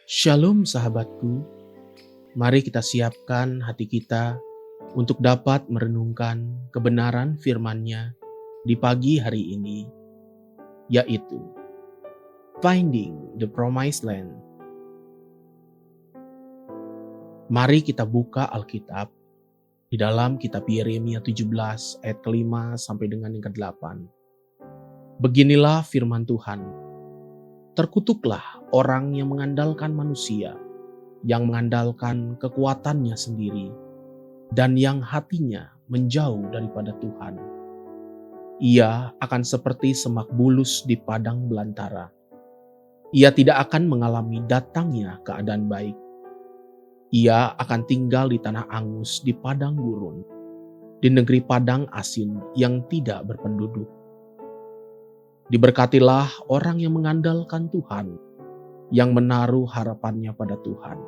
Shalom sahabatku, mari kita siapkan hati kita untuk dapat merenungkan kebenaran firman-Nya di pagi hari ini, yaitu Finding the Promised Land. Mari kita buka Alkitab di dalam kitab Yeremia 17 ayat ke-5 sampai dengan yang ke-8. Beginilah firman Tuhan. Terkutuklah orang yang mengandalkan manusia, yang mengandalkan kekuatannya sendiri, dan yang hatinya menjauh daripada Tuhan. Ia akan seperti semak bulus di padang belantara. Ia tidak akan mengalami datangnya keadaan baik. Ia akan tinggal di tanah angus di padang gurun, di negeri padang asin yang tidak berpenduduk. Diberkatilah orang yang mengandalkan Tuhan, yang menaruh harapannya pada Tuhan.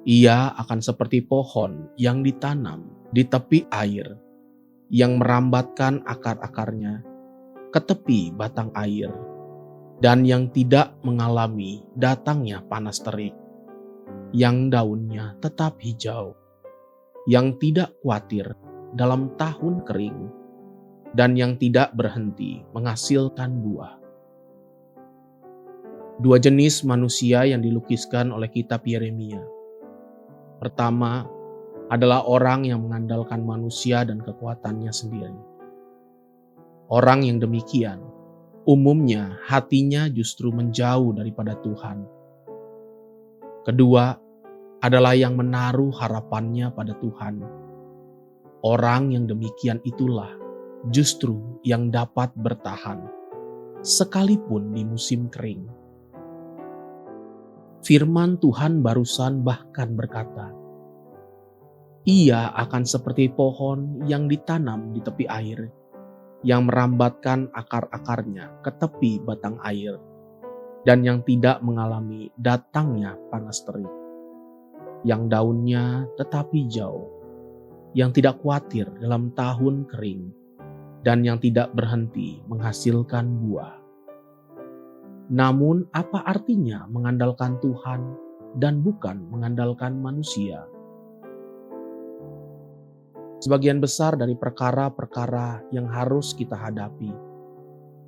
Ia akan seperti pohon yang ditanam di tepi air, yang merambatkan akar-akarnya ke tepi batang air, dan yang tidak mengalami datangnya panas terik, yang daunnya tetap hijau, yang tidak khawatir dalam tahun kering, dan yang tidak berhenti menghasilkan buah. Dua jenis manusia yang dilukiskan oleh kitab Yeremia. Pertama adalah orang yang mengandalkan manusia dan kekuatannya sendiri. Orang yang demikian, umumnya hatinya justru menjauh daripada Tuhan. Kedua adalah yang menaruh harapannya pada Tuhan. Orang yang demikian itulah justru yang dapat bertahan, sekalipun di musim kering. Firman Tuhan barusan bahkan berkata, ia akan seperti pohon yang ditanam di tepi air, yang merambatkan akar-akarnya ke tepi batang air, dan yang tidak mengalami datangnya panas terik, yang daunnya tetap hijau, yang tidak khawatir dalam tahun kering, dan yang tidak berhenti menghasilkan buah. Namun apa artinya mengandalkan Tuhan dan bukan mengandalkan manusia? Sebagian besar dari perkara-perkara yang harus kita hadapi,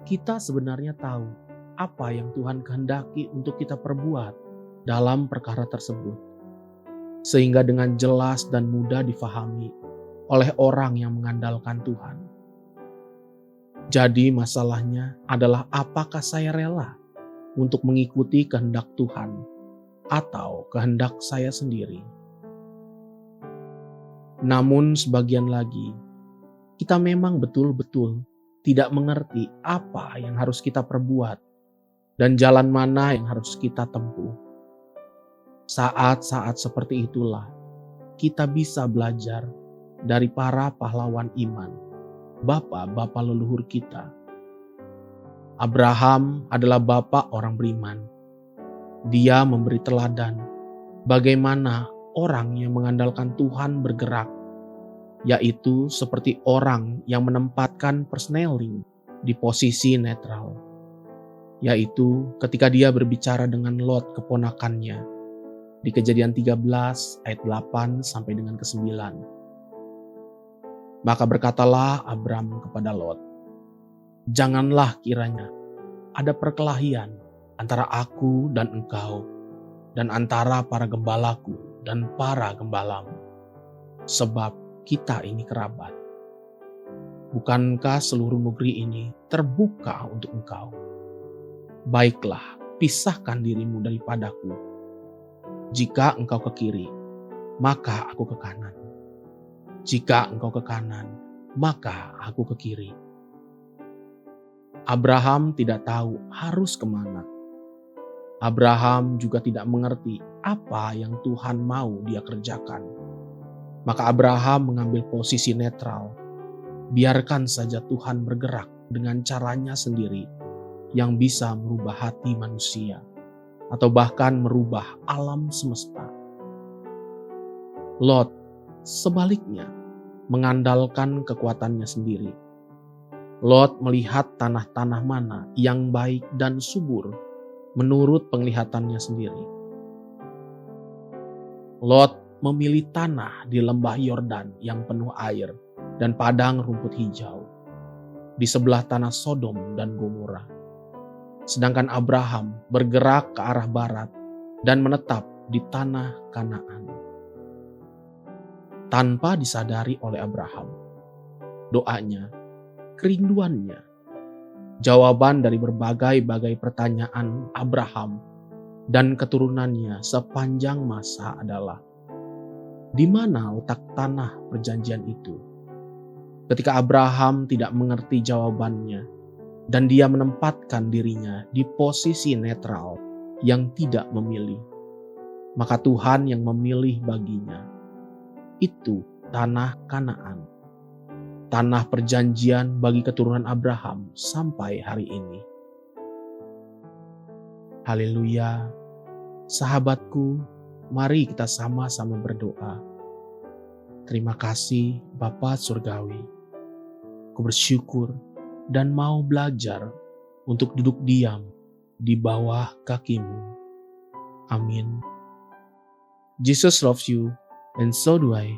kita sebenarnya tahu apa yang Tuhan kehendaki untuk kita perbuat dalam perkara tersebut, sehingga dengan jelas dan mudah difahami oleh orang yang mengandalkan Tuhan. Jadi masalahnya adalah apakah saya rela untuk mengikuti kehendak Tuhan atau kehendak saya sendiri. Namun sebagian lagi, kita memang betul-betul tidak mengerti apa yang harus kita perbuat dan jalan mana yang harus kita tempuh. Saat-saat seperti itulah kita bisa belajar dari para pahlawan iman, bapak-bapak leluhur kita. Abraham adalah bapak orang beriman. Dia memberi teladan bagaimana orang yang mengandalkan Tuhan bergerak, yaitu seperti orang yang menempatkan persneling di posisi netral, yaitu ketika dia berbicara dengan Lot keponakannya di Kejadian 13 ayat 8 sampai dengan ke-9. Maka berkatalah Abram kepada Lot, janganlah kiranya ada perkelahian antara aku dan engkau, dan antara para gembalaku dan para gembalamu, sebab kita ini kerabat. Bukankah seluruh negeri ini terbuka untuk engkau? Baiklah, pisahkan dirimu daripadaku. Jika engkau ke kiri, maka aku ke kanan. Jika engkau ke kanan, maka aku ke kiri. Abraham tidak tahu harus kemana. Abraham juga tidak mengerti apa yang Tuhan mau dia kerjakan. Maka Abraham mengambil posisi netral. Biarkan saja Tuhan bergerak dengan caranya sendiri yang bisa merubah hati manusia atau bahkan merubah alam semesta. Lot sebaliknya mengandalkan kekuatannya sendiri. Lot melihat tanah-tanah mana yang baik dan subur menurut penglihatannya sendiri. Lot memilih tanah di lembah Yordan yang penuh air dan padang rumput hijau, di sebelah tanah Sodom dan Gomora. Sedangkan Abraham bergerak ke arah barat dan menetap di tanah Kanaan. Tanpa disadari oleh Abraham, doanya, kerinduannya, jawaban dari berbagai-bagai pertanyaan Abraham dan keturunannya sepanjang masa adalah, di mana letak tanah perjanjian itu? Ketika Abraham tidak mengerti jawabannya dan dia menempatkan dirinya di posisi netral yang tidak memilih, maka Tuhan yang memilih baginya itu tanah Kanaan, tanah perjanjian bagi keturunan Abraham sampai hari ini. Haleluya. Sahabatku, mari kita sama-sama berdoa. Terima kasih Bapa Surgawi. Ku bersyukur dan mau belajar untuk duduk diam di bawah kaki-Mu. Amin. Jesus loves you, and so do I.